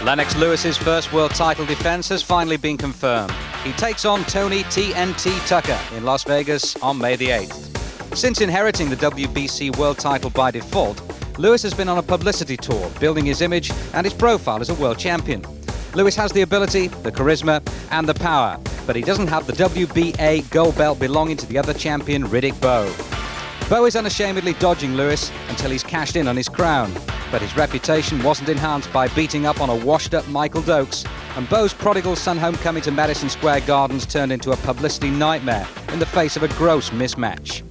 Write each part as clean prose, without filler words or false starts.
Lennox Lewis's first world title defense has finally been confirmed. He takes on Tony TNT Tucker in Las Vegas on May the 8th. Since inheriting the WBC world title by default, Lewis has been on a publicity tour, building his image and his profile as a world champion. Lewis has the ability, the charisma and the power, but he doesn't have the WBA gold belt belonging to the other champion, Riddick Bowe. Bowe is unashamedly dodging Lewis until he's cashed in on his crown. But his reputation wasn't enhanced by beating up on a washed-up Michael Dokes, and Bowe's prodigal son homecoming to Madison Square Gardens turned into a publicity nightmare in the face of a gross mismatch.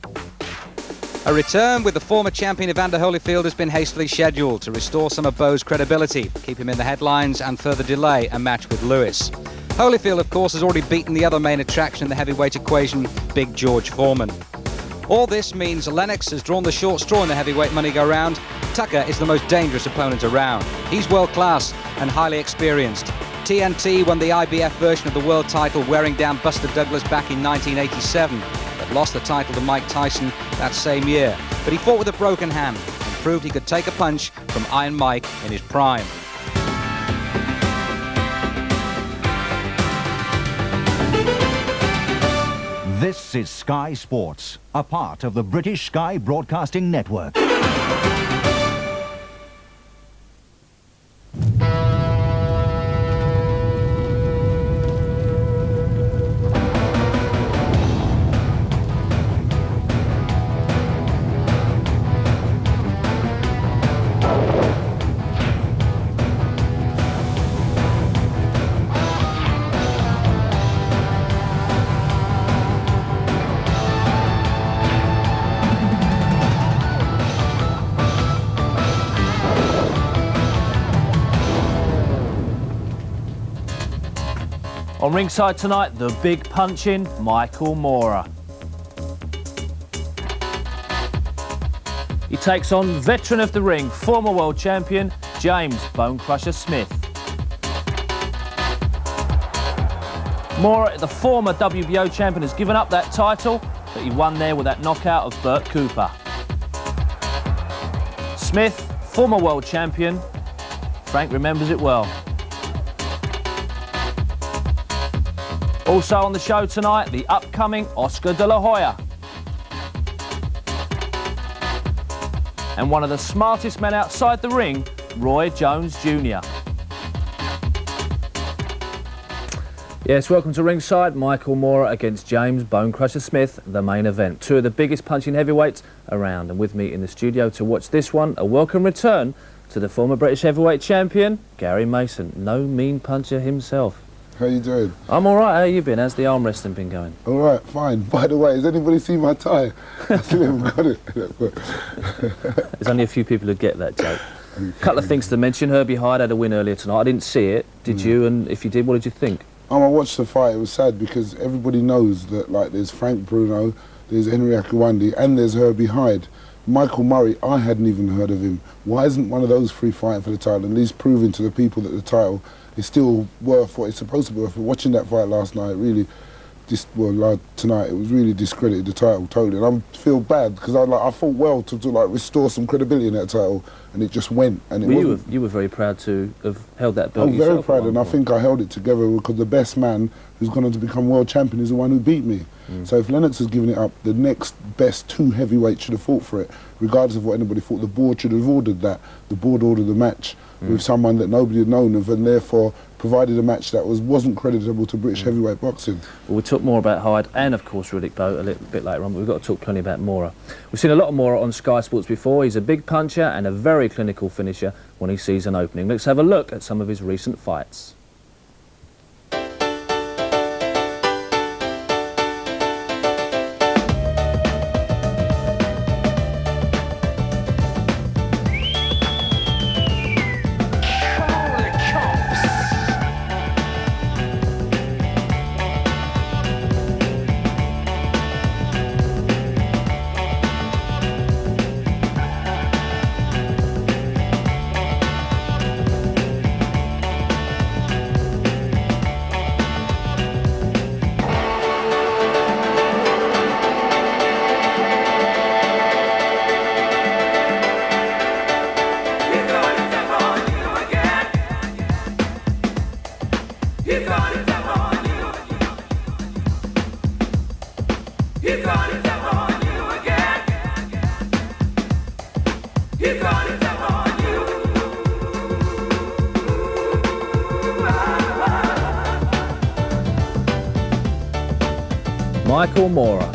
A return with the former champion Evander Holyfield has been hastily scheduled to restore some of Bowe's credibility, keep him in the headlines and further delay a match with Lewis. Holyfield, of course, has already beaten the other main attraction in the heavyweight equation, Big George Foreman. All this means Lennox has drawn the short straw in the heavyweight money go-round. Tucker is the most dangerous opponent around. He's world-class and highly experienced. TNT won the IBF version of the world title wearing down Buster Douglas back in 1987, but lost the title to Mike Tyson that same year. But he fought with a broken hand and proved he could take a punch from Iron Mike in his prime. This is Sky Sports, a part of the British Sky Broadcasting Network. On ringside tonight, the big punch-in, Michael Moorer. He takes on veteran of the ring, former world champion, James Bonecrusher Smith. Moorer, the former WBO champion, has given up that title, but he won there with that knockout of Bert Cooper. Smith, former world champion, Frank remembers it well. Also on the show tonight, the upcoming Oscar De La Hoya. And one of the smartest men outside the ring, Roy Jones Jr. Yes, welcome to ringside. Michael Moorer against James Bonecrusher Smith, the main event. Two of the biggest punching heavyweights around. And with me in the studio to watch this one, a welcome return to the former British heavyweight champion, Gary Mason. No mean puncher himself. How you doing? I'm all right. How you been? How's the arm wrestling been going? All right, fine. By the way, has anybody seen my tie? I still haven't got it. There's only a few people who get that joke. A couple of things to mention. Herbie Hyde had a win earlier tonight. I didn't see it. Did you? And if you did, what did you think? I watched the fight. It was sad because everybody knows that, like, there's Frank Bruno, there's Henry Akawandi, and there's Herbie Hyde. Michael Murray, I hadn't even heard of him. Why isn't one of those three fighting for the title? At least proving to the people that the title is still worth what it's supposed to be worth. Watching that fight last night, really, tonight, it was really discredited the title totally. And I feel bad because I fought well to restore some credibility in that title, and it just went. And it wasn't. You were very proud to have held that belt. I'm very proud, and I think I held it together because the best man who's gone on to become world champion is the one who beat me. So if Lennox has given it up, the next best two heavyweights should have fought for it, regardless of what anybody thought. The board should have ordered that. The board ordered the match with someone that nobody had known of, and therefore provided a match that wasn't creditable to British heavyweight boxing. Well, we'll talk more about Hyde and, of course, Riddick Bowe a little bit later on, but we've got to talk plenty about Moorer. We've seen a lot of Moorer on Sky Sports before. He's a big puncher and a very clinical finisher when he sees an opening. Let's have a look at some of his recent fights. Michael Moorer.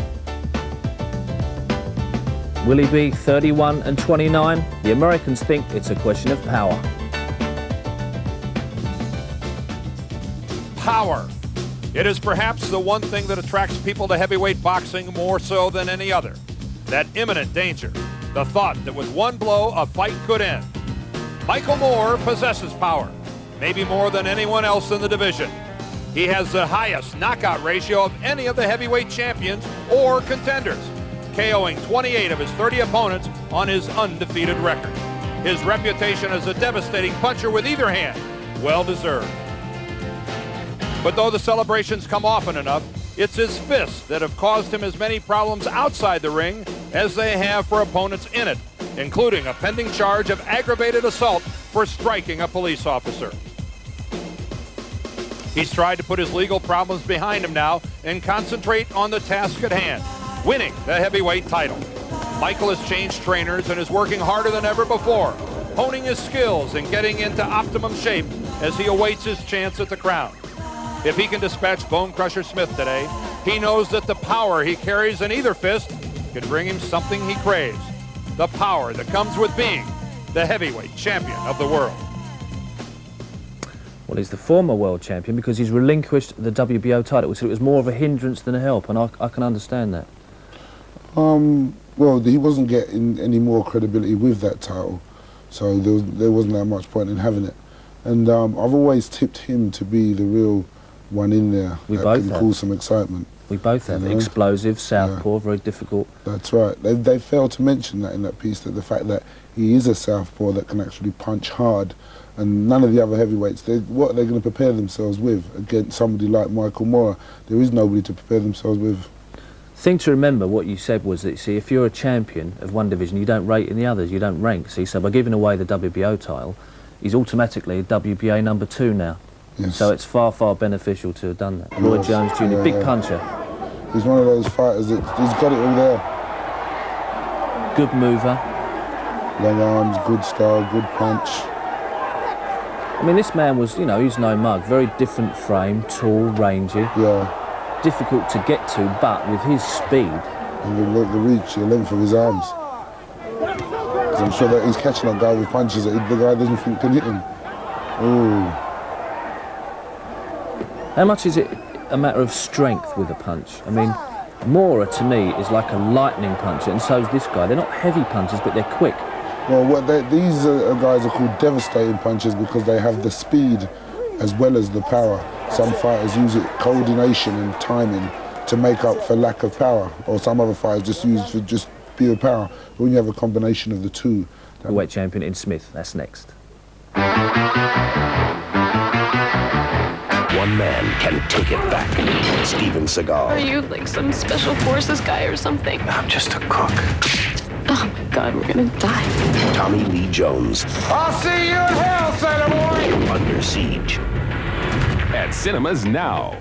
Will he be 31 and 29? The Americans think it's a question of power. Power. It is perhaps the one thing that attracts people to heavyweight boxing more so than any other. That imminent danger. The thought that with one blow, a fight could end. Michael Moorer possesses power, maybe more than anyone else in the division. He has the highest knockout ratio of any of the heavyweight champions or contenders, KOing 28 of his 30 opponents on his undefeated record. His reputation as a devastating puncher with either hand, well deserved. But though the celebrations come often enough, it's his fists that have caused him as many problems outside the ring as they have for opponents in it, including a pending charge of aggravated assault for striking a police officer. He's tried to put his legal problems behind him now and concentrate on the task at hand, winning the heavyweight title. Michael has changed trainers and is working harder than ever before, honing his skills and getting into optimum shape as he awaits his chance at the crown. If he can dispatch Bone Crusher Smith today, he knows that the power he carries in either fist can bring him something he craves. The power that comes with being the heavyweight champion of the world. Well, he's the former world champion because he's relinquished the WBO title. We said it was more of a hindrance than a help, and I can understand that. Well, he wasn't getting any more credibility with that title, so there wasn't that much point in having it. And I've always tipped him to be the real one in there that can cause some excitement. We both have. Explosive, southpaw, very difficult. That's right. They failed to mention that in that piece, that the fact that he is a southpaw that can actually punch hard, and none of the other heavyweights, what are they going to prepare themselves with against somebody like Michael Moorer? There is nobody to prepare themselves with. Thing to remember, what you said was that, see, if you're a champion of one division, you don't rate in the others, you don't rank. See, so by giving away the WBO title, he's automatically a WBA #2 now. Yes. So it's far, far beneficial to have done that. Yes. Roy Jones Jr., big puncher. He's one of those fighters that he's got it all there. Good mover. Long arms, good style, good punch. I mean, this man was, you know, he's no mug. Very different frame, tall, rangy. Yeah. Difficult to get to, but with his speed. And the reach, the length of his arms. Because I'm sure that he's catching that guy with punches that the guy doesn't think can hit him. Ooh. How much is it a matter of strength with a punch? I mean, Moorer to me is like a lightning puncher, and so's this guy. They're not heavy punches, but they're quick. Well, these guys are called devastating punches because they have the speed as well as the power. Some fighters use it, coordination and timing, to make up for lack of power, or some other fighters just use for just pure power. But when you have a combination of the two. Heavyweight champion in Smith, that's next. One man can take it back. Steven Seagal. Are you like some special forces guy or something? I'm just a cook. Oh my God, we're gonna die. Tommy Lee Jones. I'll see you in hell, son of boy! Under Siege. At cinemas now.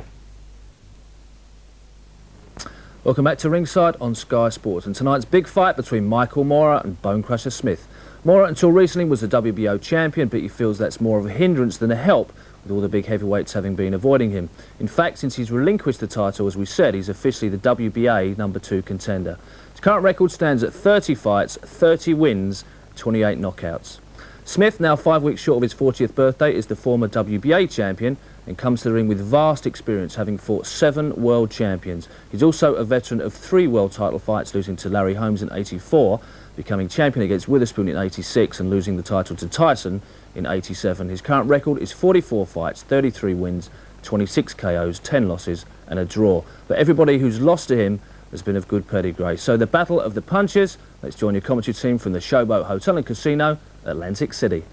Welcome back to Ringside on Sky Sports, and tonight's big fight between Michael Moorer and Bone Crusher Smith. Moorer until recently was the WBO champion, but he feels that's more of a hindrance than a help, with all the big heavyweights having been avoiding him. In fact, since he's relinquished the title, as we said, he's officially the WBA #2 contender. His current record stands at 30 fights, 30 wins, 28 knockouts. Smith, now 5 weeks short of his 40th birthday, is the former WBA champion and comes to the ring with vast experience, having fought 7 world champions. He's also a veteran of 3 world title fights, losing to Larry Holmes in '84, becoming champion against Witherspoon in '86 and losing the title to Tyson in '87. His current record is 44 fights, 33 wins, 26 KOs, 10 losses and a draw. But everybody who's lost to him has been of good pedigree. So the battle of the punches. Let's join your commentary team from the Showboat Hotel and Casino, Atlantic City.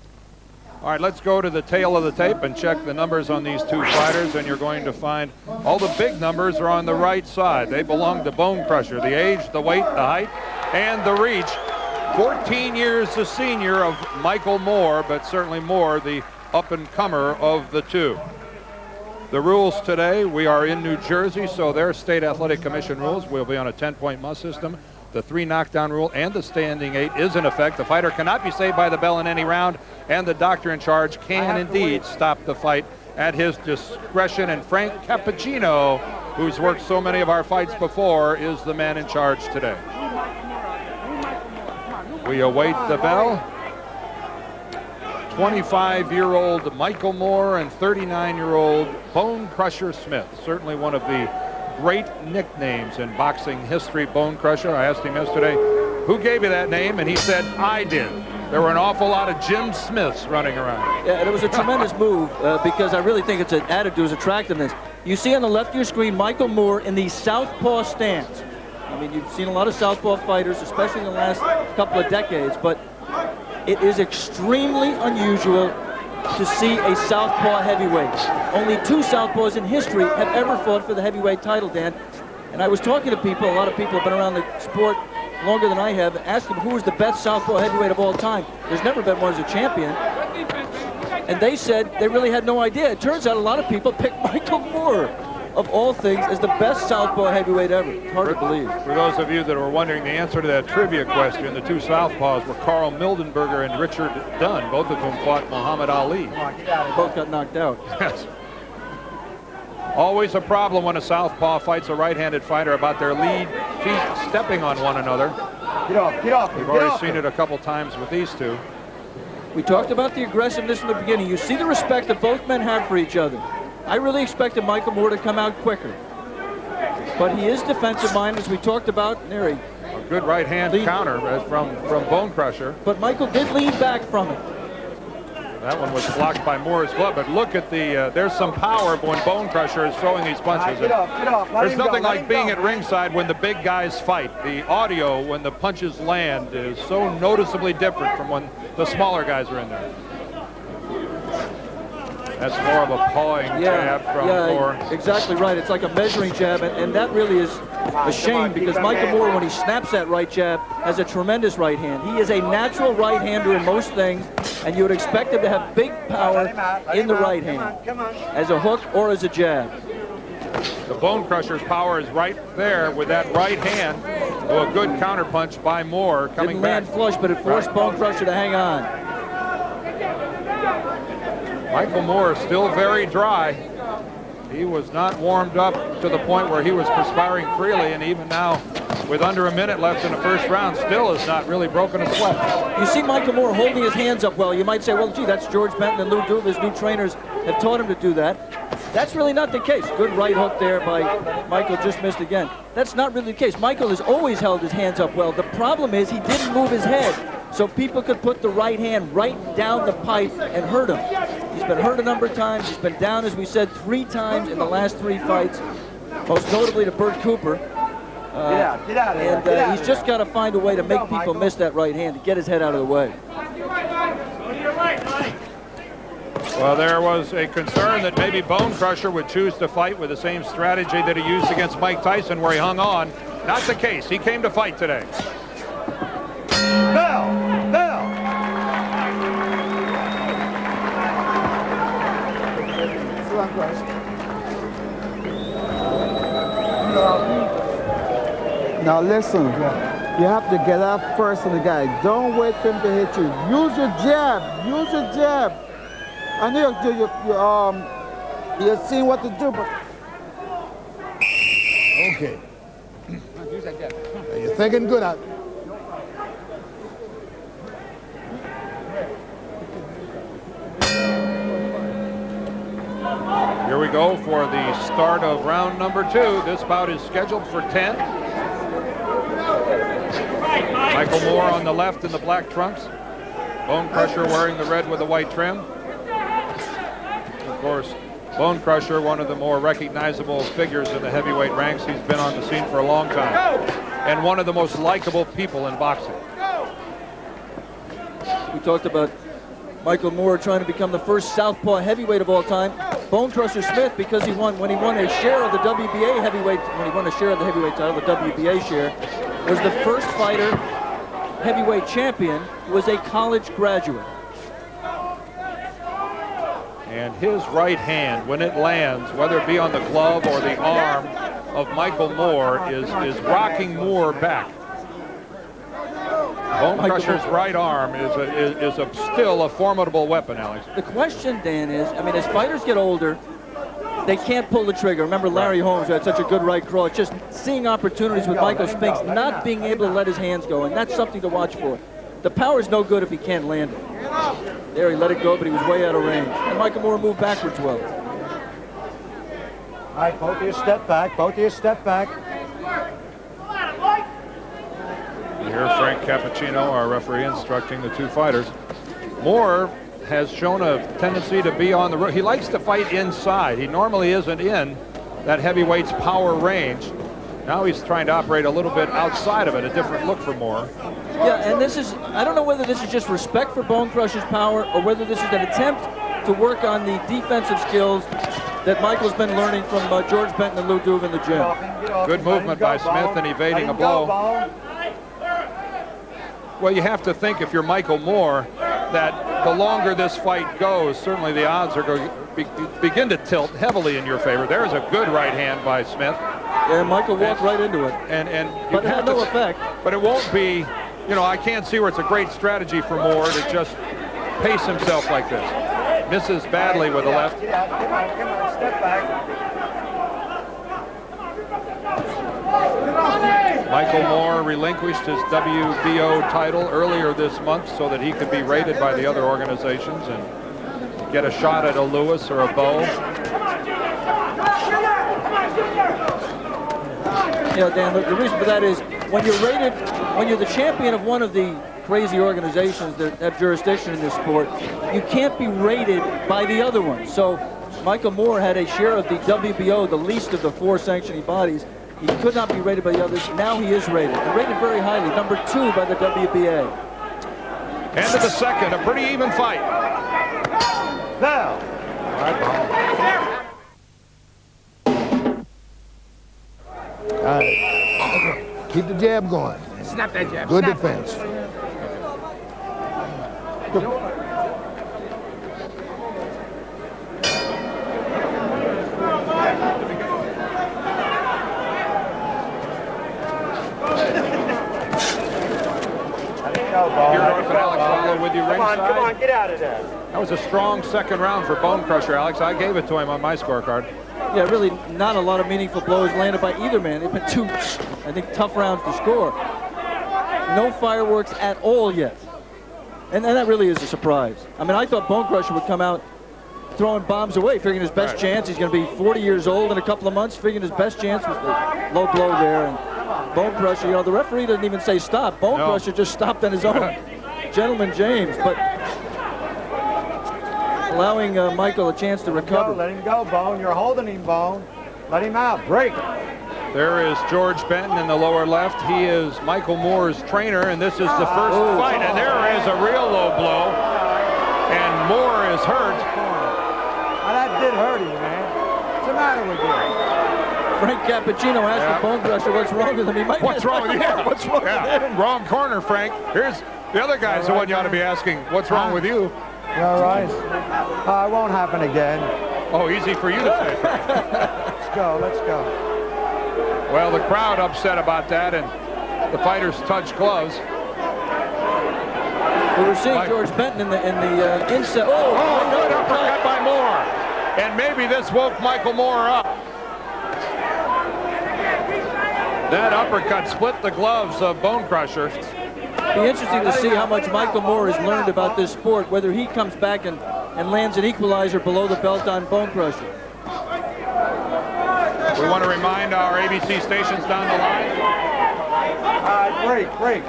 All right, let's go to the tail of the tape and check the numbers on these two fighters, and you're going to find all the big numbers are on the right side. They belong to Bone Crusher. The age, the weight, the height, and the reach. 14 years the senior of Michael Moorer, but certainly Moorer the up-and-comer of the two. The rules today, we are in New Jersey, so their state athletic commission rules will be on a 10-point must system. The 3 knockdown rule and the standing 8 is in effect. The fighter cannot be saved by the bell in any round, and the doctor in charge can indeed stop the fight at his discretion. And Frank Cappuccino who's worked so many of our fights before, is the man in charge today. We await the bell. 25-year-old Michael Moore and 39-year-old Bone Crusher Smith. Certainly one of the great nicknames in boxing history, Bone Crusher. I asked him yesterday, who gave you that name? And he said, I did. There were an awful lot of Jim Smiths running around. Yeah, and it was a tremendous move because I really think it's an attitude, it's attractiveness. You see on the left of your screen Michael Moore in the southpaw stance. I mean, you've seen a lot of southpaw fighters, especially in the last couple of decades, but it is extremely unusual to see a southpaw heavyweight. Only 2 southpaws in history have ever fought for the heavyweight title, Dan. And I was talking to people, a lot of people have been around the sport longer than I have, asked them who was the best southpaw heavyweight of all time. There's never been one as a champion. And they said they really had no idea. It turns out a lot of people picked Michael Moore, of all things, as the best southpaw heavyweight ever. It's hard to believe. For those of you that were wondering the answer to that trivia question, the 2 southpaws were Carl Mildenberger and Richard Dunn, both of whom fought Muhammad Ali. Both got knocked out. Yes. Always a problem when a southpaw fights a right-handed fighter about their lead feet stepping on one another. Get off, get off. We've already seen it a couple times with these 2. We talked about the aggressiveness in the beginning. You see the respect that both men have for each other. I really expected Michael Moore to come out quicker. But he is defensive-minded, as we talked about. There he A good right-hand counter from Bone Crusher. But Michael did lean back from it. That one was blocked by Moore's glove, but look at the, there's some power when Bone Crusher is throwing these punches. Get off. There's nothing like being at ringside when the big guys fight. The audio when the punches land is so noticeably different from when the smaller guys are in there. That's more of a pawing jab from Moore. Exactly right. It's like a measuring jab, and that really is a shame because Michael Moore, when he snaps that right jab, has a tremendous right hand. He is a natural right-hander in most things, and you would expect him to have big power in the right hand, as a hook or as a jab. The Bone Crusher's power is right there with that right hand. Oh, a good counterpunch by Moore coming back. Didn't land flush, but it forced Bone Crusher to hang on. Michael Moore is still very dry. He was not warmed up to the point where he was perspiring freely, and even now, with under a minute left in the first round, still has not really broken a sweat. You see Michael Moore holding his hands up well. You might say, well, gee, that's George Benton and Lou Duva. His new trainers have taught him to do that. That's really not the case. Good right hook there by Michael, just missed again. That's not really the case. Michael has always held his hands up well. The problem is he didn't move his head, so people could put the right hand right down the pipe and hurt him. He's been hurt a number of times. He's been down, as we said, 3 times in the last 3 fights, most notably to Bert Cooper. Get out of here. And he's just got to find a way to make people miss that right hand, to get his head out of the way. Well, there was a concern that maybe Bone Crusher would choose to fight with the same strategy that he used against Mike Tyson, where he hung on. Not the case. He came to fight today. Bell. Now listen, you have to get up first on the guy. Don't wait for him to hit you. Use your jab. Use your jab. I know you're seeing what to do, but Okay. You're thinking good out. Here we go for the start of round number 2. This bout is scheduled for 10. Michael Moore on the left in the black trunks. Bone Crusher wearing the red with the white trim. Of course, Bone Crusher, one of the more recognizable figures in the heavyweight ranks. He's been on the scene for a long time. And one of the most likable people in boxing. We talked about Michael Moore trying to become the first southpaw heavyweight of all time. Bone Crusher Smith, because when he won a share of the WBA heavyweight, when he won a share of the heavyweight title, the WBA share, was the first fighter heavyweight champion who was a college graduate. And his right hand, when it lands, whether it be on the glove or the arm of Michael Moore, is rocking Moore back. Bone Crusher's right arm is still a formidable weapon, Alex. The question, Dan, is, I mean, as fighters get older, they can't pull the trigger. Remember Larry Holmes, who had such a good right cross, just seeing opportunities with Michael Spinks, not being able to let his hands go, and that's something to watch for. The power's no good if he can't land it. There, he let it go, but he was way out of range. And Michael Moore moved backwards well. All right, both of you step back. Both of you step back. You hear Frank Cappuccino, our referee, instructing the two fighters. Moore has shown a tendency to be on the road. He likes to fight inside. He normally isn't in that heavyweight's power range. Now he's trying to operate a little bit outside of it, a different look for Moore. Yeah, and this is, I don't know whether this is just respect for Bone Crusher's power or whether this is an attempt to work on the defensive skills that Michael's been learning from George Benton and Lou Duve in the gym. Good movement by Smith and evading a blow. Well, you have to think, if you're Michael Moore, that the longer this fight goes, certainly the odds are going to begin to tilt heavily in your favor. There's a good right hand by Smith. Yeah, Michael walked right into it. But it had no effect. But it won't be, you know, I can't see where it's a great strategy for Moore to just pace himself like this. Misses badly with the left. Come on, step back. Michael Moore relinquished his WBO title earlier this month so that he could be rated by the other organizations and get a shot at a Lewis or a Bowe. You know, Dan, the reason for that is when you're rated, when you're the champion of one of the crazy organizations that have jurisdiction in this sport, you can't be rated by the other ones. So Michael Moore had a share of the WBO, the least of the 4 sanctioning bodies. He could not be rated by the others. Now he is rated, and rated very highly, number 2 by the WBA. End of the second, a pretty even fight. Now. All right. Keep the jab going. Snap that jab. Good defense. Here, North and Alex Waller with you ringside. Come on, get out of there. That was a strong second round for Bone Crusher, Alex. I gave it to him on my scorecard. Yeah, really not a lot of meaningful blows landed by either man. They've been 2, I think, tough rounds to score. No fireworks at all yet. And that really is a surprise. I mean, I thought Bone Crusher would come out throwing bombs away, figuring his best chance. He's going to be 40 years old in a couple of months, figuring his best chance was the low blow there. And Bone Crusher, you know, the referee doesn't even say stop. Bone Crusher just stopped on his own. Gentleman James, but allowing Michael a chance to recover. Let him go, Bone. You're holding him, Bone. Let him out. Break. There is George Benton in the lower left. He is Michael Moore's trainer, and this is the first fight. And there is a real low blow, and Moore is hurt. Well, that did hurt him, man. What's the matter with you? Frank Cappuccino asked the Bone Crusher what's wrong with him. He might what's wrong with you? What's wrong with him? Wrong corner, Frank. Here's the other guy's the one you ought to be asking, what's wrong with you? You all right? It won't happen again. Oh, easy for you to say, Frank. Let's go, let's go. Well, the crowd upset about that, and the fighters touch gloves. We were seeing George Benton in the inside. Oh, good uppercut by Moore. And maybe this woke Michael Moore up. That uppercut split the gloves of Bone Crusher. Be interesting to see how much Michael Moore has learned about this sport, whether he comes back and lands an equalizer below the belt on Bone Crusher. We want to remind our ABC stations down the line. All right, break.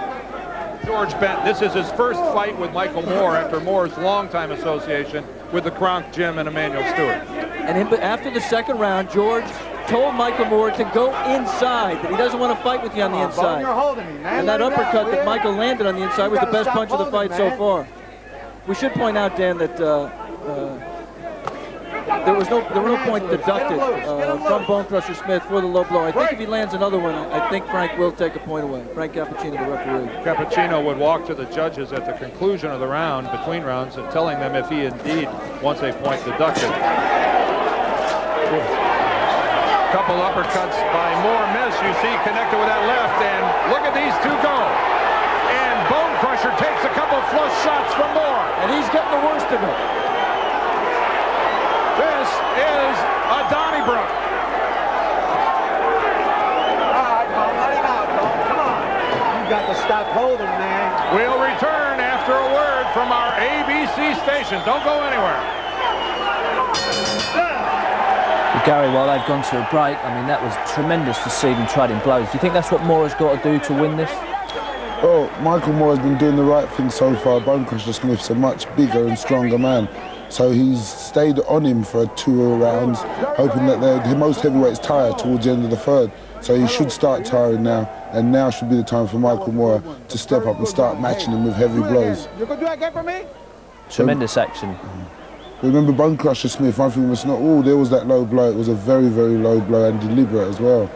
George Benton, this is his first fight with Michael Moore after Moore's longtime association with the Kronk Gym and Emmanuel Stewart. And after the second round, George told Michael Moore to go inside, that he doesn't want to fight with you on the inside. You're holding me, man. And that uppercut that Michael landed on the inside was the best punch of the fight so far. We should point out, Dan, that there were no points deducted from Bone Crusher Smith for the low blow. I think if he lands another one, I think Frank will take a point away. Frank Cappuccino, the referee. Cappuccino would walk to the judges at the conclusion of the round, between rounds, and telling them if he indeed wants a point deducted. Couple uppercuts by Moore miss. You see connected with that left, and look at these two go. And Bone Crusher takes a couple flush shots from Moore. And he's getting the worst of it. This is a Donnybrook. Got to stop holding, man. We'll return after a word from our ABC station. Don't go anywhere. Gary, while they've gone to a break, I mean, that was tremendous to see them trading blows. Do you think that's what Moore's got to do to win this? Well, Michael Moore has been doing the right thing so far. Bonecrusher Smith's a much bigger and stronger man. So he's stayed on him for 2 rounds, hoping that the most heavyweights tire towards the end of the third. So he should start tiring now, and now should be the time for Michael Moore to step up and start matching him with heavy blows. You gonna do that again for me? Tremendous action. Remember Bonecrusher Smith, one thing was not, oh, there was that low blow. It was a very, very low blow and deliberate as well.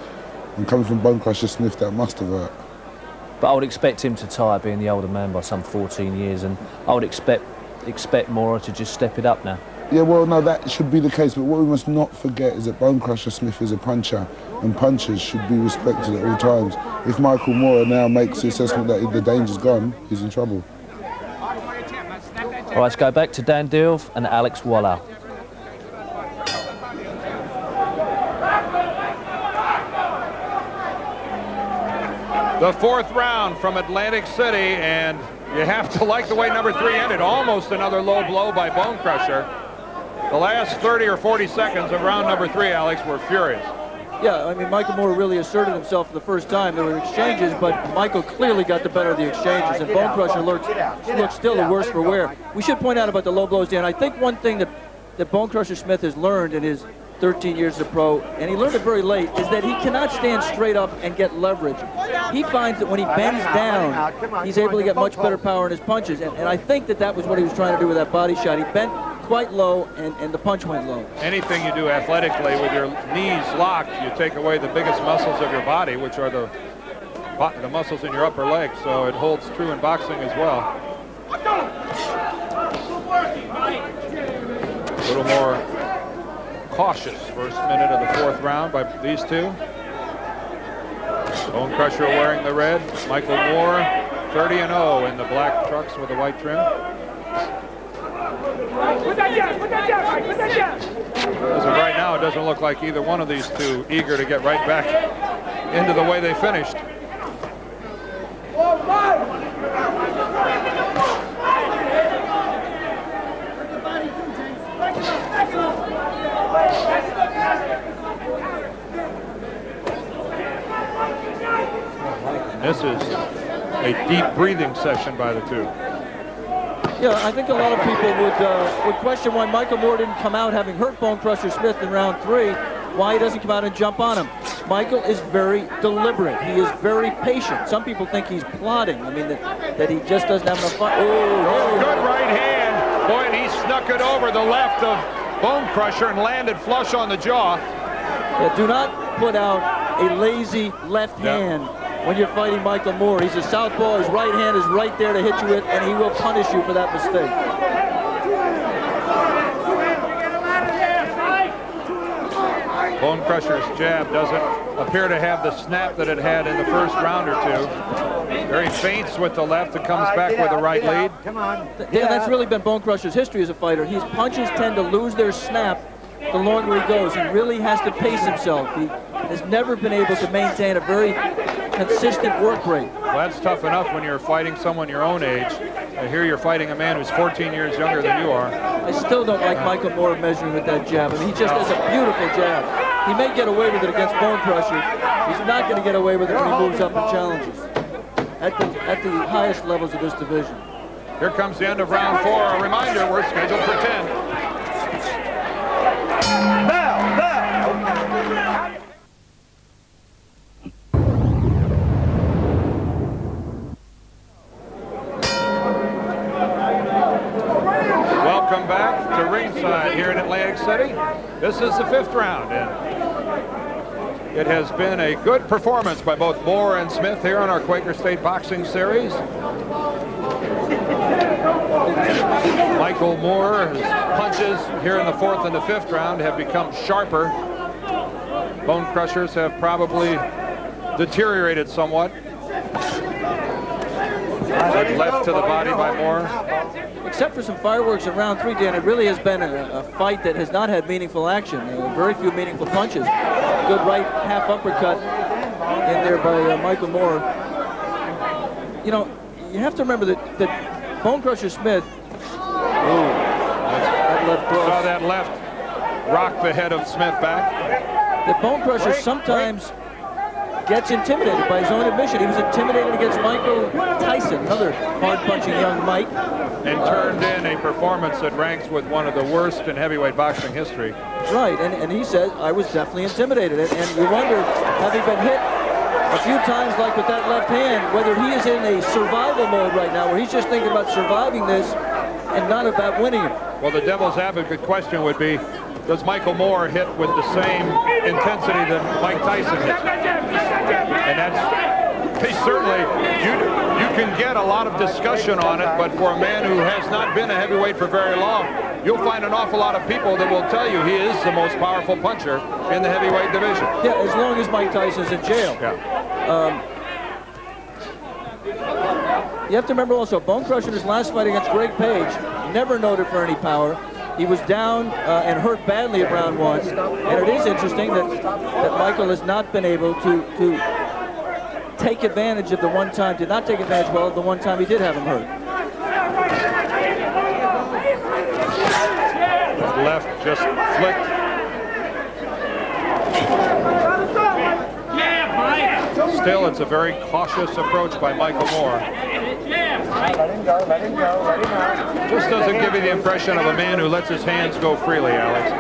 And coming from Bonecrusher Smith, that must have hurt. But I would expect him to tire, being the older man by some 14 years, and I would expect Moore to just step it up now. Yeah, well, no, that should be the case, but what we must not forget is that Bonecrusher Smith is a puncher, and punchers should be respected at all times. If Michael Moore now makes the assessment that the danger's gone, he's in trouble. All right, let's go back to Dan Dilf and Alex Waller. The fourth round from Atlantic City, and you have to like the way number 3 ended. Almost another low blow by Bonecrusher. The last 30 or 40 seconds of round number 3, Alex, were furious. Yeah, I mean, Michael Moore really asserted himself for the first time. There were exchanges, but Michael clearly got the better of the exchanges, and Bonecrusher looks still the worse for wear. We should point out about the low blows, Dan. I think one thing that Bonecrusher Smith has learned in his 13 years as a pro, and he learned it very late, is that he cannot stand straight up and get leverage. He finds that when he bends down, he's able to get much better power in his punches, and I think that was what he was trying to do with that body shot. He bent quite low, and the punch went low. Anything you do athletically with your knees locked, you take away the biggest muscles of your body, which are the muscles in your upper leg, so it holds true in boxing as well. A little more cautious first minute of the fourth round by these two. Bonecrusher wearing the red. Michael Moore 30-0 in the black trucks with the white trim. As of right now, it doesn't look like either one of these two eager to get right back into the way they finished. This is a deep breathing session by the two. Yeah, I think a lot of people would question why Michael Moore didn't come out, having hurt Bonecrusher Smith in round 3, why he doesn't come out and jump on him. Michael is very deliberate. He is very patient. Some people think he's plotting. I mean, that he just doesn't have enough fun. Oh, good right hand. Boy, and he snuck it over the left of Bonecrusher and landed flush on the jaw. Yeah, do not put out a lazy left hand when you're fighting Michael Moore. He's a southpaw. His right hand is right there to hit you with, and he will punish you for that mistake. Bonecrusher's jab doesn't appear to have the snap that it had in the first round or two. Very feints with the left and comes back with the right lead. Come on. Yeah, that's really been Bonecrusher's history as a fighter. His punches tend to lose their snap the longer he goes. He really has to pace himself. He has never been able to maintain a very consistent work rate. Well, that's tough enough when you're fighting someone your own age. Here you're fighting a man who's 14 years younger than you are. I still don't like Michael Moore measuring with that jab. I mean, he just has a beautiful jab. He may get away with it against Bonecrusher. He's not going to get away with it when he moves up and challenges at the highest levels of this division. Here comes the end of round 4. A reminder, we're scheduled for 10. Welcome back to ringside here in Atlantic City. This is the 5th round, and it has been a good performance by both Moore and Smith here on our Quaker State Boxing Series. Michael Moore's punches here in the 4th and the 5th round have become sharper. Bonecrushers have probably deteriorated somewhat. Good left to the body by Moore. Except for some fireworks in round 3, Dan, it really has been a fight that has not had meaningful action. Very few meaningful punches. Good right half uppercut in there by Michael Moore. You know, you have to remember that Bone Crusher Smith, that left cross. Saw that left rock the head of Smith back. That Bone Crusher sometimes gets intimidated by his own admission. He was intimidated against Michael Tyson, another hard-punching young Mike. And turned in a performance that ranks with one of the worst in heavyweight boxing history. Right, and he said, I was definitely intimidated. And you wonder, having been hit a few times like with that left hand, whether he is in a survival mode right now, where he's just thinking about surviving this and not about winning it. Well, the devil's advocate question would be, does Michael Moore hit with the same intensity that Mike Tyson hits? And that's, they certainly, you can get a lot of discussion on it, but for a man who has not been a heavyweight for very long, you'll find an awful lot of people that will tell you he is the most powerful puncher in the heavyweight division. Yeah, as long as Mike Tyson's in jail. Yeah. You have to remember also, Bone Crusher in his last fight against Greg Page, never noted for any power. He was down and hurt badly at round 1. And it is interesting that Michael has not been able to take advantage of the one time, did not take advantage well of the one time he did have him hurt. Left just flicked. Still, it's a very cautious approach by Michael Moore. Let him go, let him go, let him out. Just doesn't give you the impression of a man who lets his hands go freely, Alex.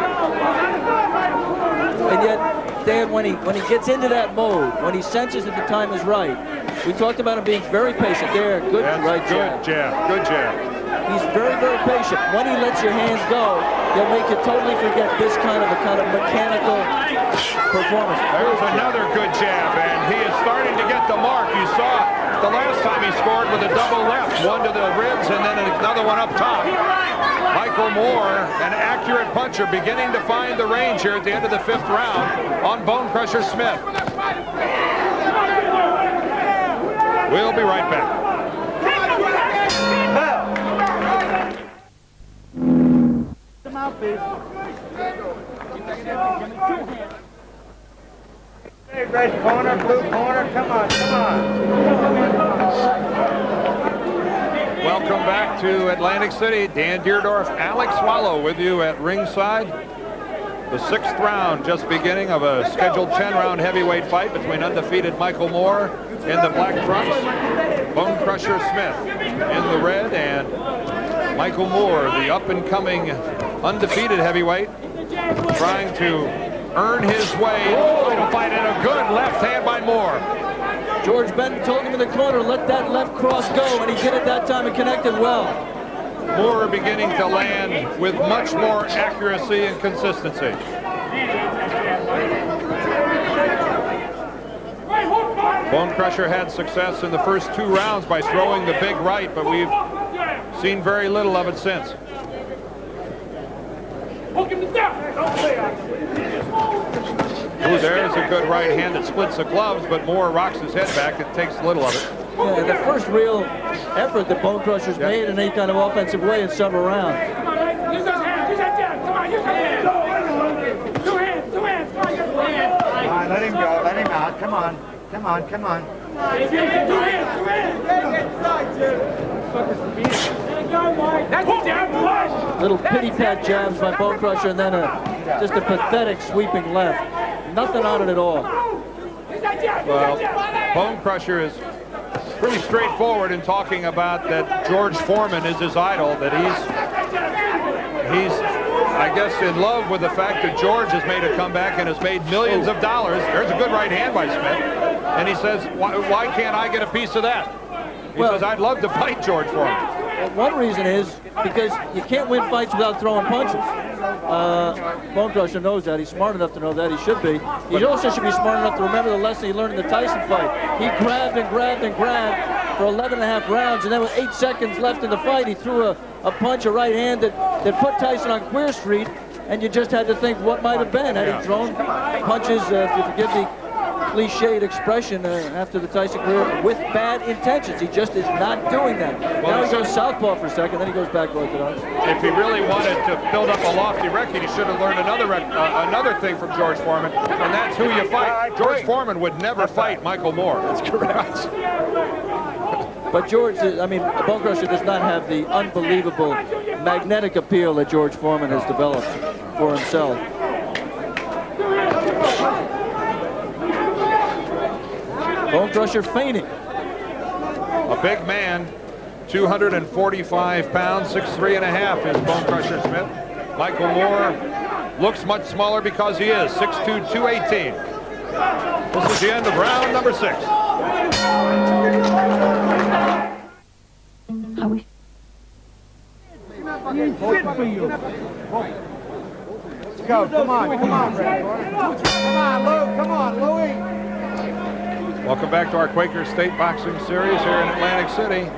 And yet, Dan, when he gets into that mode, when he senses that the time is right, we talked about him being very patient. There, good right jab. Good jab, good jab. He's very, very patient. When he lets your hands go, he'll make you totally forget this kind of mechanical performance. There's another good jab, and he is starting to get the mark. You saw the last time he scored with a double left, one to the ribs and then another one up top. Michael Moore, an accurate puncher, beginning to find the range here at the end of the 5th round on Bone Crusher Smith. We'll be right back. Hey, red corner, blue corner, come on, come on. Welcome back to Atlantic City. Dan Deerdorf, Alex Swallow with you at ringside. The 6th round just beginning of a scheduled 10-round heavyweight fight between undefeated Michael Moore in the black trunks, Bone Crusher Smith in the red, and Michael Moore, the up-and-coming undefeated heavyweight, trying to earn his way to fight in a good left hand by Moore. George Benton told him in the corner, let that left cross go, and he did it that time and connected well. Moore beginning to land with much more accuracy and consistency. Bone Crusher had success in the first 2 rounds by throwing the big right, but we've seen very little of it since. There's a good right hand that splits the gloves, but Moore rocks his head back. It takes little of it. Yeah, the first real effort that Bone Crusher's made in any kind of offensive way in several rounds. Use those hands, use that jab. Come on, use your hands. Two hands, two hands. Come on, let him go, let him out. Come on, come on, come on. Two hands, two hands. That's a jab. Little pity-pat jabs by Bone Crusher, and then just a pathetic sweeping left. Nothing on it at all. Well, Bone Crusher is pretty straightforward in talking about that George Foreman is his idol, that he's I guess, in love with the fact that George has made a comeback and has made millions of dollars. There's a good right hand by Smith. And he says, why can't I get a piece of that? He says, I'd love to fight George Foreman. Well, one reason is because you can't win fights without throwing punches. Bone Crusher knows that. He's smart enough to know that. He should be. He also should be smart enough to remember the lesson he learned in the Tyson fight. He grabbed and grabbed and grabbed for 11 and a half rounds, and then with 8 seconds left in the fight, he threw a punch, a right hand that put Tyson on Queer Street, and you just had to think what might have been had he thrown punches, if you forgive the cliched expression after the Tyson career, with bad intentions. He just is not doing that. Well, now he goes southpaw for a second, then he goes back orthodox. If he really wanted to build up a lofty record, he should have learned another thing from George Foreman, and that's who you fight. George Foreman would never fight Michael Moore. That's correct. But George, I mean, Bone Crusher does not have the unbelievable magnetic appeal that George Foreman has developed for himself. Bone Crusher feigning. A big man, 245 pounds, 6'3.5" is Bone Crusher Smith. Michael Moore looks much smaller because he is 6'2", 218. This is the end of round number 6. Are we? He's fit for you. Let's go. Come on, Ray. Come on, Lou. Come on, Louie. Welcome back to our Quaker State Boxing Series here in Atlantic City.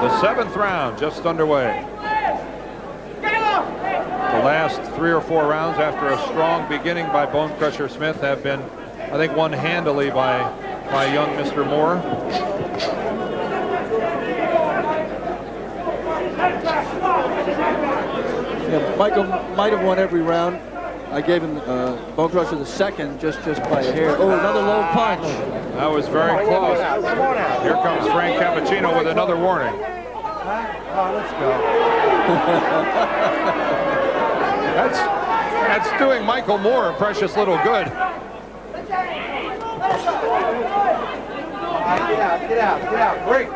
The 7th round just underway. The last 3 or 4 rounds after a strong beginning by Bone Crusher Smith have been, I think, won handily by young Mr. Moore. Yeah, Michael might have won every round. I gave him Bone Crusher the second just by a hair. Oh, another low punch. That was very close. Here comes Frank Cappuccino with another warning. Oh, let's go. That's doing Michael Moore a precious little good. Get out. Break.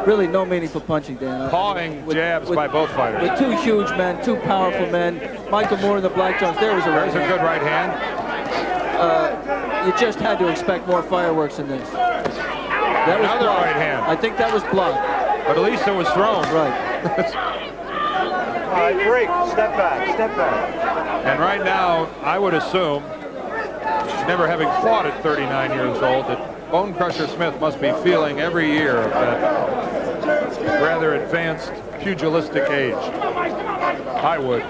Really no meaningful punching, Dan. Pawing jabs by both fighters. With 2 huge men, 2 powerful men. Michael Moore in the black trunks. There's a good right hand. You just had to expect more fireworks in this. That was Another blocked. right hand. I think that was blocked. But at least it was thrown. Right. All right, break. Step back. And right now, I would assume, never having fought at 39 years old, that Bone Crusher Smith must be feeling every year of that rather advanced pugilistic age. I would.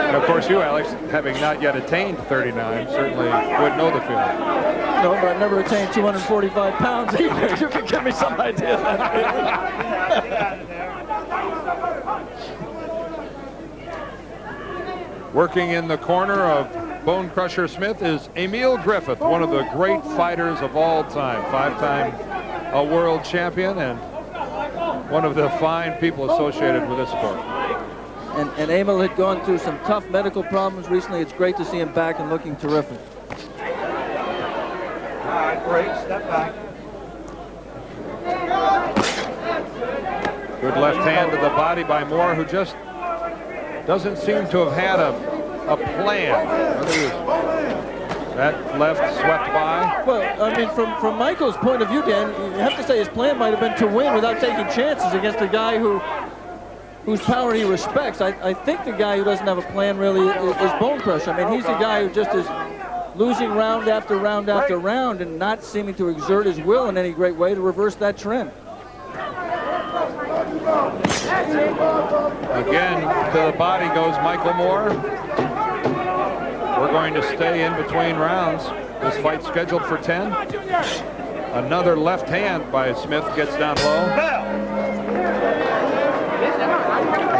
And of course you, Alex, having not yet attained 39, certainly would know the feeling. No, but I've never attained 245 pounds either. You can give me some idea of that feeling. Working in the corner of Bone Crusher Smith is Emil Griffith, one of the great fighters of all time. 5-time world champion and one of the fine people associated with this sport. And Emil had gone through some tough medical problems recently. It's great to see him back and looking terrific. All right, break. Step back. Good left hand to the body by Moore, who just doesn't seem to have had a plan. That left swept by. Well, I mean, from Michael's point of view, Dan, you have to say his plan might have been to win without taking chances against a guy whose power he respects. I think the guy who doesn't have a plan really is Bone Crusher. I mean, he's the guy who just is losing round after round after round and not seeming to exert his will in any great way to reverse that trend. Again, to the body goes Michael Moore. We're going to stay in between rounds. This fight's scheduled for 10. Another left hand by Smith gets down low.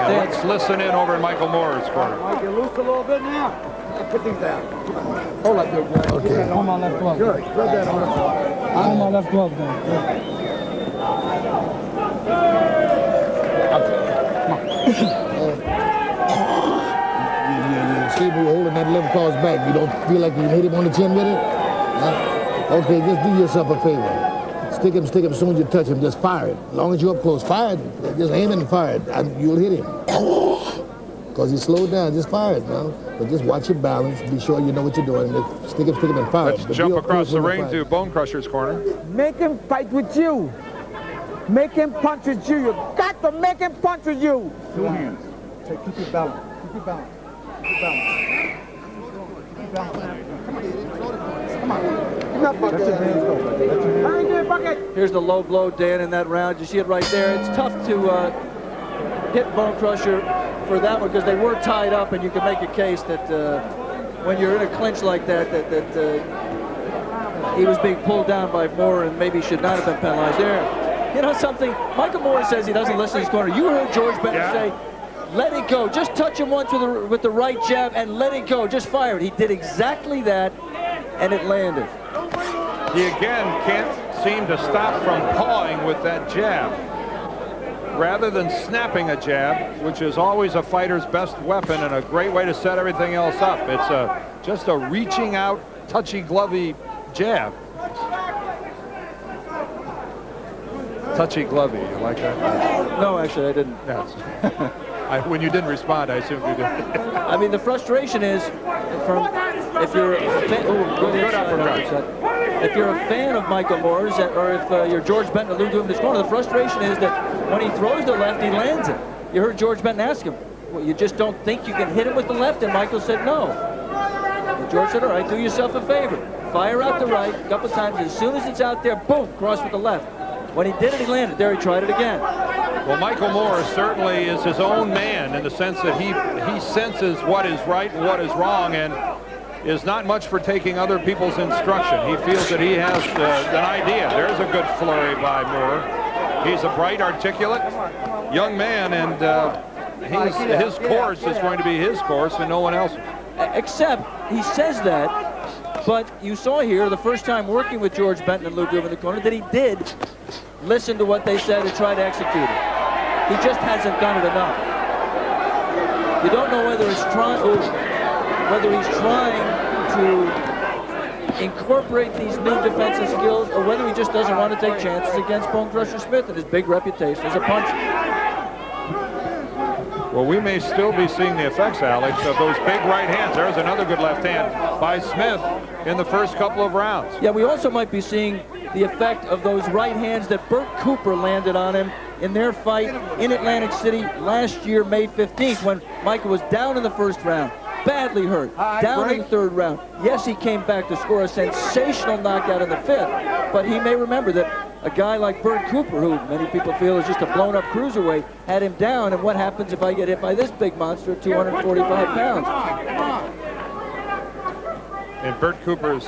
And let's listen in over in Michael Moore's corner. Mike, you loose a little bit now. Put these down. Hold up there, boy. Okay. On my left glove. Good. Rub that on. On my left glove, then. See, we're holding that left claw's back. You don't feel like you hit him on the chin with it? Okay, just do yourself a favor. Stick him as soon as you touch him. Just fire it. As long as you're up close, fire it. Just aim it and fire it. You'll hit him. Because he slowed down. Just fire it, man. But just watch your balance. Be sure you know what you're doing. Just stick him and fire it. Let's jump across the ring to Bone Crusher's corner. Make him fight with you. Make him punch with you. You got to make him punch with you. 2 hands. Keep your balance. Keep your balance. Keep your balance. Keep your balance. Come on. Come on. You're not about to let your hands go. Let your hands go. Here's the low blow, Dan, in that round. You see it right there. It's tough to hit Bone Crusher for that one because they were tied up, and you can make a case that when you're in a clinch like that, he was being pulled down by Moore and maybe should not have been penalized there. You know something? Michael Moore says he doesn't listen to his corner. You heard George Bennett say, let it go. Just touch him once with the right jab and let it go. Just fire it. He did exactly that, and it landed. He again can't seem to stop from pawing with that jab. Rather than snapping a jab, which is always a fighter's best weapon and a great way to set everything else up. It's just a reaching out, touchy-glovey jab. Touchy-glovey, you like that? No, actually, I didn't. Yes. When you didn't respond, I assumed you did. I mean, the frustration is from if you're a fan, if you're a fan of Michael Moore's, or if you're George Benton or Lou Doom in this corner, the frustration is that when he throws the left, he lands it. You heard George Benton ask him, well, you just don't think you can hit him with the left? And Michael said no. And George said, all right, do yourself a favor. Fire out the right a couple times. As soon as it's out there, boom, cross with the left. When he did it, he landed. There, he tried it again. Well, Michael Moore certainly is his own man in the sense that he senses what is right and what is wrong, and is not much for taking other people's instruction. He feels that he has an idea. There's a good flurry by Moore. He's a bright, articulate young man, and his course is going to be his course and no one else's. Except he says that, but you saw here the first time working with George Benton and Lou Doom in the corner that he did listen to what they said and try to execute it. He just hasn't done it enough. You don't know whether he's trying to incorporate these new defensive skills or whether he just doesn't want to take chances against Bone Crusher Smith and his big reputation as a puncher. Well, we may still be seeing the effects, Alex, of those big right hands. There's another good left hand by Smith in the first couple of rounds. Yeah, we also might be seeing the effect of those right hands that Bert Cooper landed on him in their fight in Atlantic City last year, May 15th, when Michael was down in the first round, badly hurt, down in the third round. Yes, he came back to score a sensational knockout in the fifth, but he may remember that a guy like Bert Cooper, who many people feel is just a blown-up cruiserweight, had him down, and what happens if I get hit by this big monster at 245 pounds? In Bert Cooper's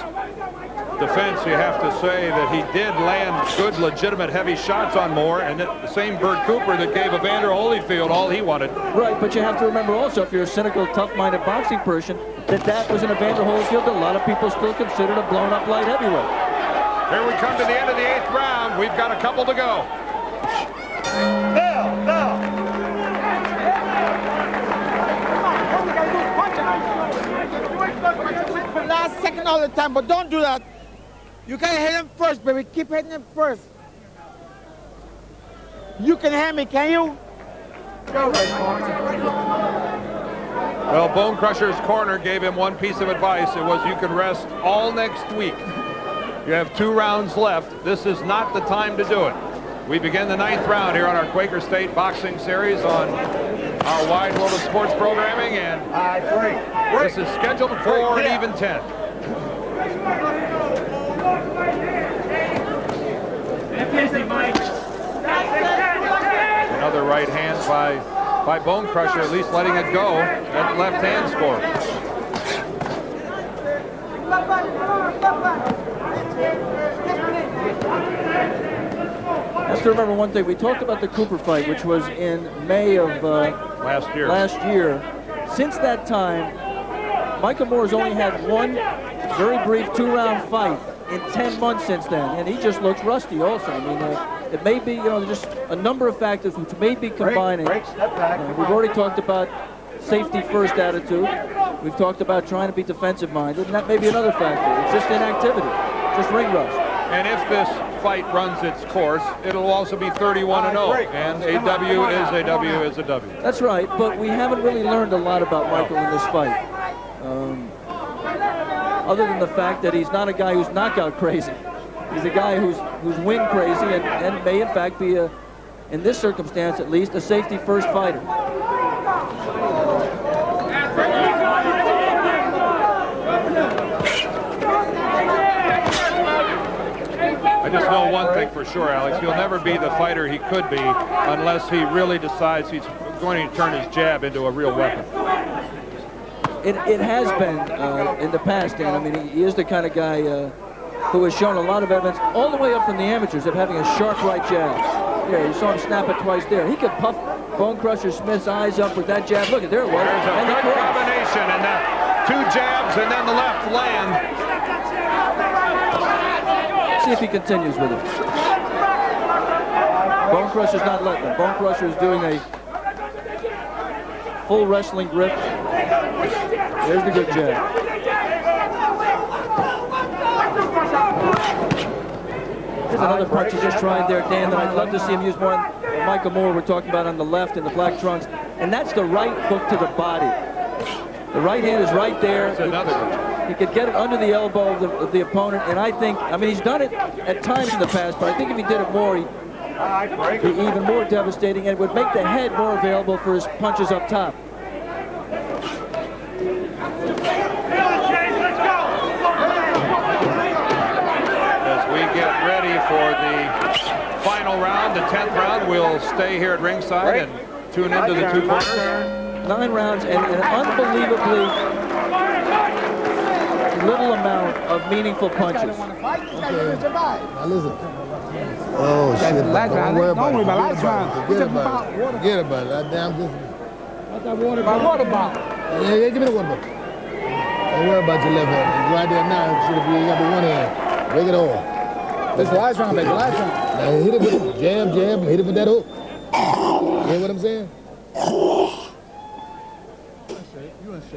defense, you have to say that he did land good, legitimate, heavy shots on Moore, and the same Bert Cooper that gave Evander Holyfield all he wanted. Right, but you have to remember also, if you're a cynical, tough-minded boxing person, that was an Evander Holyfield that a lot of people still considered a blown-up light heavyweight. Here we come to the end of the 8th round. We've got a couple to go. Last second all the time, but don't do that. You can hit him first, baby. Keep hitting him first. You can hit me, can you? Go ahead. Well, Bone Crusher's corner gave him one piece of advice. It was you can rest all next week. You have 2 rounds left. This is not the time to do it. We begin the 9th round here on our Quaker State Boxing Series on our Wide World of Sports programming, and this is scheduled for an even 10. Another right hand by Bone Crusher, at least letting it go. That left hand score. You have to remember one thing. We talked about the Cooper fight, which was in May of last year. Since that time, Michael Moore has only had one very brief 2-round fight in 10 months since then, and he just looks rusty also. I mean, it may be, just a number of factors which may be combining. We've already talked about safety first attitude. We've talked about trying to be defensive minded, and that may be another factor. It's just inactivity, just ring rust. And if this fight runs its course, it'll also be 31-0, and a W is a W is a W. That's right, but we haven't really learned a lot about Michael in this fight. Other than the fact that he's not a guy who's knockout crazy. He's a guy who's win crazy and may in fact be, in this circumstance at least, a safety first fighter. I just know one thing for sure, Alex. He'll never be the fighter he could be unless he really decides he's going to turn his jab into a real weapon. It has been in the past, Dan. I mean, he is the kind of guy who has shown a lot of evidence, all the way up from the amateurs, of having a sharp right jab. Yeah, you saw him snap it twice there. He could puff Bone Crusher Smith's eyes up with that jab. Look, there it was. There's a good combination, and two jabs, and then the left land. See if he continues with it. Bone Crusher's not letting him. Bone Crusher is doing a full wrestling grip. There's the good jab. Here's another punch he just tried there, Dan, that I'd love to see him use more. Michael Moore, we're talking about on the left in the black trunks, and that's the right hook to the body. The right hand is right there. That's another one. He could get it under the elbow of the opponent, and I think, I mean, he's done it at times in the past, but I think if he did it more, he'd be even more devastating, and it would make the head more available for his punches up top. Get ready for the final round, the 10th round. We'll stay here at ringside and tune into the two corners. 9 rounds and an unbelievably little amount of meanmeaningful punches. Now listen. Oh shit! Don't worry about it. Forget about it. Forget about it. That damn just. My water bottle. Yeah, give me the water bottle. Don't worry about your left hand. It's right there now. Should be got the one hand. Break it all. This is the last round, baby. Last round. Now hit it with jab, jab, hit it with that hook. You hear what I'm saying?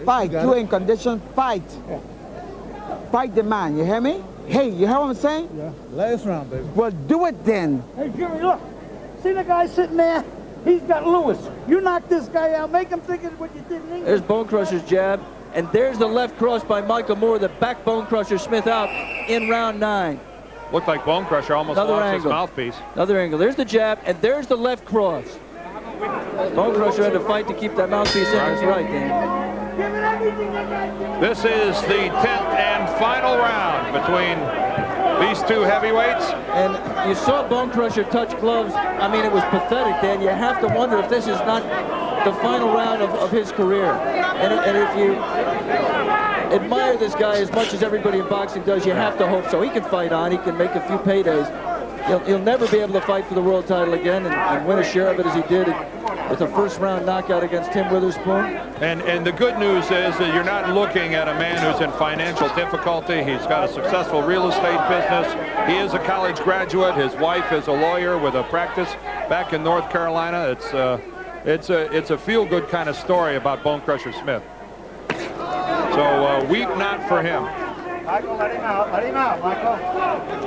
Fight. You in condition. Fight. Fight the man. You hear me? Hey, you hear what I'm saying? Yeah. Last round, baby. Well, do it then. Hey, Jimmy, look. See the guy sitting there? He's got Lewis. You knock this guy out. Make him think it's what you did in England. There's Bone Crusher's jab, and there's the left cross by Michael Moore that backed Bone Crusher Smith out in round 9. Looked like Bone Crusher almost lost his mouthpiece. Another angle. There's the jab, and there's the left cross. Bone Crusher had to fight to keep that mouthpiece in. That's right, Dan. This is the 10th and final round between these two heavyweights. And you saw Bone Crusher touch gloves. I mean, it was pathetic, Dan. You have to wonder if this is not the final round of his career. And if you admire this guy as much as everybody in boxing does, you have to hope so. He can fight on. He can make a few paydays. He'll never be able to fight for the world title again and win a share of it as he did with a first-round knockout against Tim Witherspoon. And the good news is that you're not looking at a man who's in financial difficulty. He's got a successful real estate business. He is a college graduate. His wife is a lawyer with a practice back in North Carolina. It's a feel-good kind of story about Bone Crusher Smith. So weep not for him. Michael, let him out, Michael.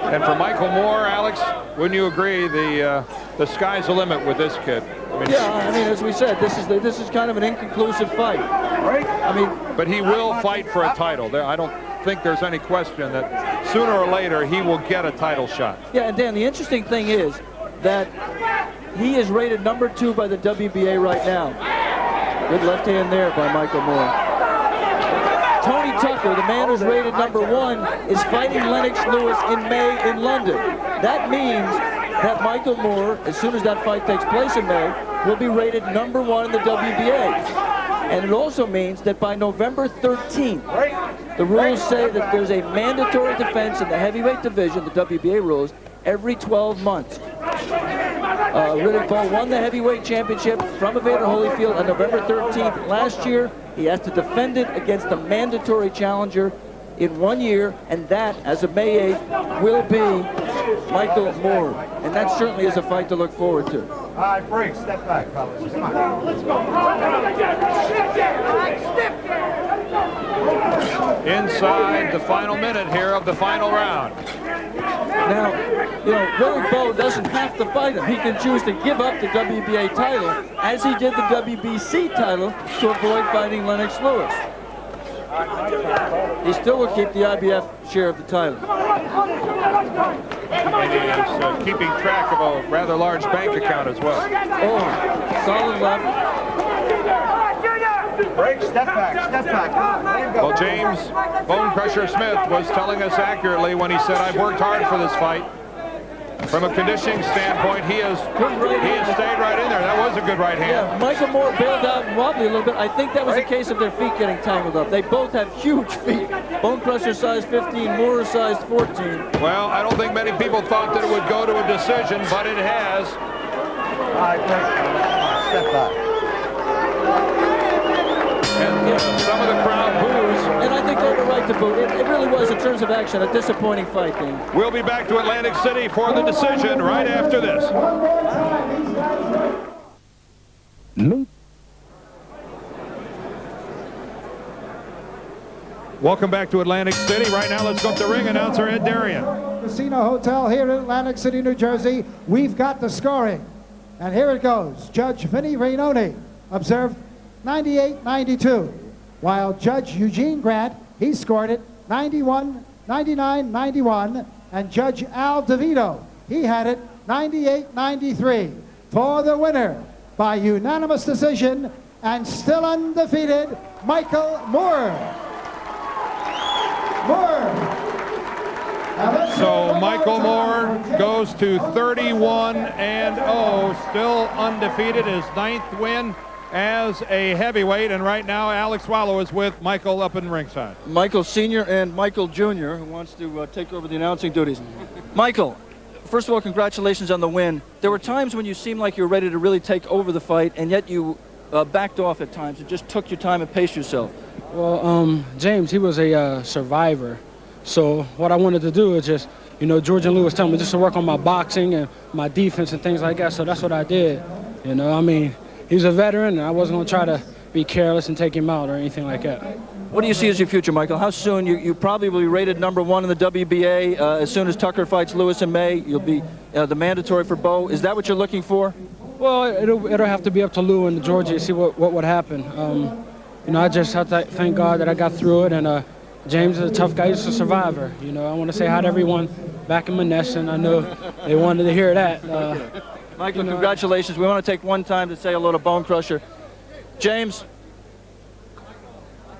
And for Michael Moore, Alex, wouldn't you agree the sky's the limit with this kid? I mean, yeah, I mean, as we said, this is kind of an inconclusive fight. I mean, but he will fight for a title. I don't think there's any question that sooner or later he will get a title shot. Yeah, and Dan, the interesting thing is that he is rated #2 by the WBA right now. Good left hand there by Michael Moore. Tony Tucker, the man who's rated #1, is fighting Lennox Lewis in May in London. That means that Michael Moore, as soon as that fight takes place in May, will be rated #1 in the WBA. And it also means that by November 13th, the rules say that there's a mandatory defense in the heavyweight division, the WBA rules, every 12 months. Riddick Bowe won the heavyweight championship from Evander Holyfield on November 13th last year. He has to defend it against the mandatory challenger in 1 year, and that, as of May 8th, will be Michael Moore. And that certainly is a fight to look forward to. All right, Briggs, step back, fellas. Come on. Let's go. Inside the final minute here of the final round. Now, Riddick Bowe doesn't have to fight him. He can choose to give up the WBA title, as he did the WBC title, to avoid fighting Lennox Lewis. He still will keep the IBF share of the title. And he is keeping track of a rather large bank account as well. Oh, solid left. Break, step back, step back. Well, James Bone Crusher Smith was telling us accurately when he said, I've worked hard for this fight. From a conditioning standpoint, he has stayed right in there. That was a good right hand. Yeah, Michael Moore bailed out and wobbly a little bit. I think that was a case of their feet getting tangled up. They both have huge feet. Bone Crusher size 15, Moore size 14. Well, I don't think many people thought that it would go to a decision, but it has. All right, step back. And some of the crowd boos. And I think they were right to boo. It really was, in terms of action, a disappointing fight, Dean. We'll be back to Atlantic City for the decision right after this. Welcome back to Atlantic City. Right now, let's go up to ring announcer Ed Darian. Casino Hotel here in Atlantic City, New Jersey. We've got the scoring. And here it goes. Judge Vinnie Rainoni observed 98-92, while Judge Eugene Grant, he scored it 91, 99, 91, and Judge Al DeVito, he had it 98-93 for the winner by unanimous decision and still undefeated, Michael Moore. So Michael Moore goes to 31-0, still undefeated, his 9th win as a heavyweight, and right now Alex Wallow is with Michael up in ringside. Michael Sr. and Michael Jr., who wants to take over the announcing duties. Michael, first of all, congratulations on the win. There were times when you seemed like you were ready to really take over the fight, and yet you backed off at times and just took your time and paced yourself. Well, James, he was a survivor. So what I wanted to do is just, you know, George and Lewis told me just to work on my boxing and my defense and things like that. So that's what I did. You know, I mean, he's a veteran, and I wasn't going to try to be careless and take him out or anything like that. What do you see as your future, Michael? How soon? You probably will be rated #1 in the WBA. As soon as Tucker fights Lewis in May, you'll be the mandatory for Bo. Is that what you're looking for? Well, it'll have to be up to Lou and Georgie to see what would happen. You know, I just have to thank God that I got through it, and James is a tough guy. He's a survivor. You know, I want to say hi to everyone back in Monessen. I know they wanted to hear that. Michael, congratulations. We want to take one time to say hello to Bone Crusher. James,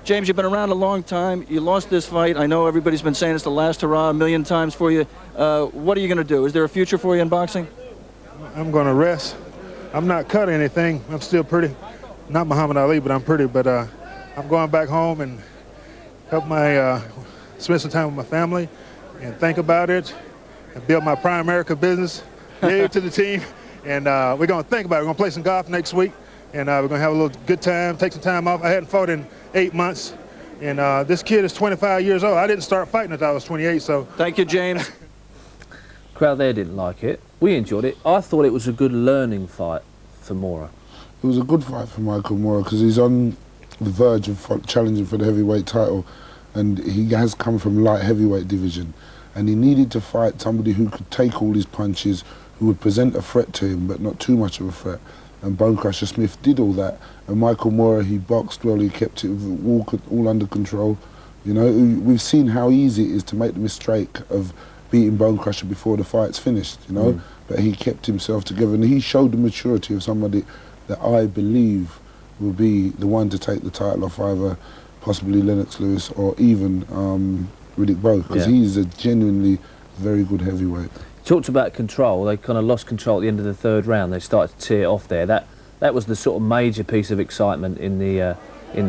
you've been around a long time. You lost this fight. I know everybody's been saying it's the last hurrah a million times for you. What are you going to do? Is there a future for you in boxing? I'm going to rest. I'm not cutting anything. I'm still pretty. Not Muhammad Ali, but I'm pretty. But I'm going back home and help spend some time with my family and think about it and build my Prime America business, give it to the team. And we're going to think about it. We're going to play some golf next week, and we're going to have a little good time, take some time off. I hadn't fought in 8 months, and this kid is 25 years old. I didn't start fighting until I was 28, so. Thank you, James. Crowd there didn't like it. We enjoyed it. I thought it was a good learning fight for Moore. It was a good fight for Michael Moore because he's on the verge of challenging for the heavyweight title, and he has come from light heavyweight division, and he needed to fight somebody who could take all his punches, who would present a threat to him, but not too much of a threat. And Bone Crusher Smith did all that. And Michael Moore, he boxed well, he kept it all under control. You know, we've seen how easy it is to make the mistake of beating Bone Crusher before the fight's finished, you know. But he kept himself together, and he showed the maturity of somebody that I believe will be the one to take the title off either possibly Lennox Lewis or even Riddick Bowe, because he's a genuinely very good heavyweight. Talked about control. They kind of lost control at the end of the 3rd round. They started to tear it off there. That was the sort of major piece of excitement in the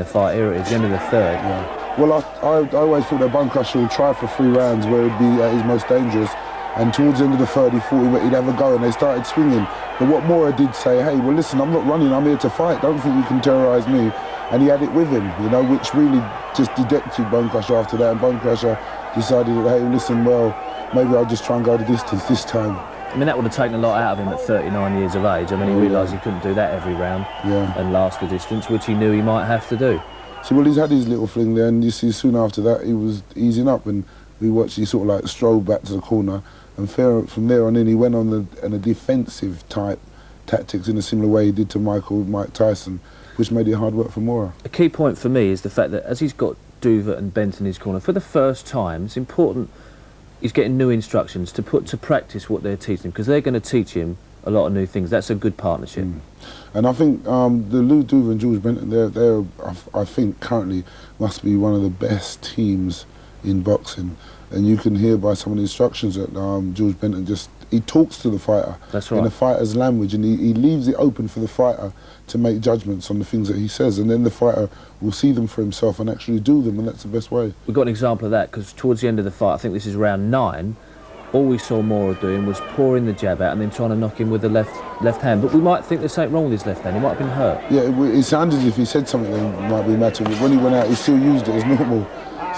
fight here. At the end of the 3rd. Yeah. Well, I always thought that Bone Crusher would try for 3 rounds where he'd be at his most dangerous, and towards the end of the 3rd he thought he'd have a go, and they started swinging. But what Moore did say, hey, well listen, I'm not running, I'm here to fight. Don't think you can terrorise me. And he had it with him, you know, which really just dejected Bone Crusher after that. And Bone Crusher decided that, hey, listen, well, maybe I'll just try and go the distance this time. I mean, that would have taken a lot out of him at 39 years of age. I mean, he realised he couldn't do that every round and last the distance, which he knew he might have to do. So, well, he's had his little fling there, and you see soon after that he was easing up, and we watched, he sort of like strolled back to the corner, and from there on in he went on a defensive type tactics in a similar way he did to Mike Tyson, which made it hard work for Moore. A key point for me is the fact that as he's got Duva and Bent in his corner, for the first time, it's important he's getting new instructions to put to practice what they're teaching him, because they're going to teach him a lot of new things. That's a good partnership. And I think the Lou Duva and George Benton, they're I think currently must be one of the best teams in boxing. And you can hear by some of the instructions that George Benton he talks to the fighter in a fighter's language, and he leaves it open for the fighter to make judgments on the things that he says, and then the fighter will see them for himself and actually do them, and that's the best way. We've got an example of that, because towards the end of the fight, I think this is round 9, all we saw Mora doing was pouring the jab out and then trying to knock him with the left hand. But we might think there's something wrong with his left hand. He might have been hurt. Yeah, it sounded as if he said something that might be a matter, but when he went out, he still used it as normal.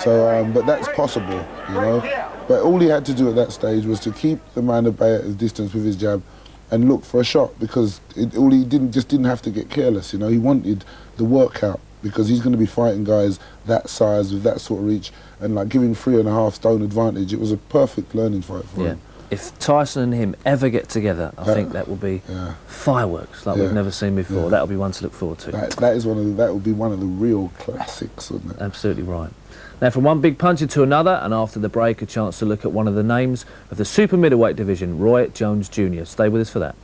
So, but that's possible, you know. But all he had to do at that stage was to keep the man at bay at a distance with his jab and look for a shot, because he didn't have to get careless, you know. He wanted the workout, because he's going to be fighting guys that size with that sort of reach, and like giving 3.5 stone advantage. It was a perfect learning fight for him. If Tyson and him ever get together, I think that will be fireworks like we've never seen before. That'll be one to look forward to. That would be one of the real classics, wouldn't it? Absolutely right. Now, from one big puncher to another, and after the break, a chance to look at one of the names of the super middleweight division, Roy Jones Jr. Stay with us for that.